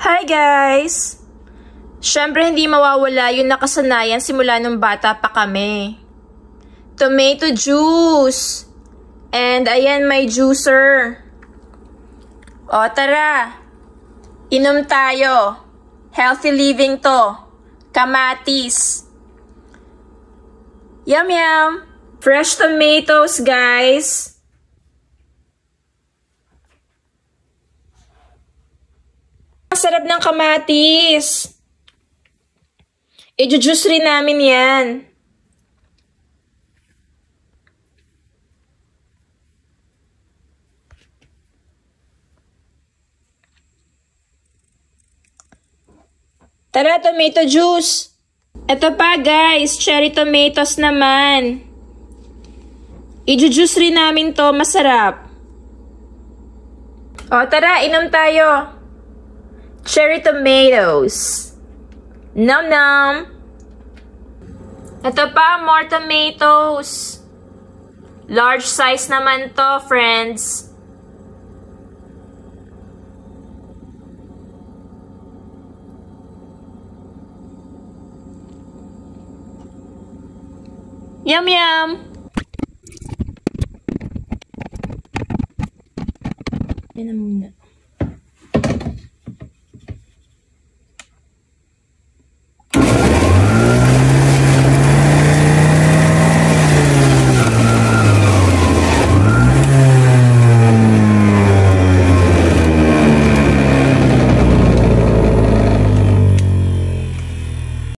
Hi guys! Syempre hindi mawawala yung nakasanayan simula nung bata pa kami. Tomato juice! And ayan may juicer. O tara! Inom tayo. Healthy living to. Kamatis. Yum yum! Fresh tomatoes guys! Sarap ng kamatis. I-juice rin namin yan. Tara, tomato juice. Ito pa guys, cherry tomatoes naman. I-juice rin namin to, masarap. O tara, inom tayo. Cherry tomatoes. Nom nom. Ito pa, more tomatoes. Large size naman to, friends. Yum yum. Yan na muna.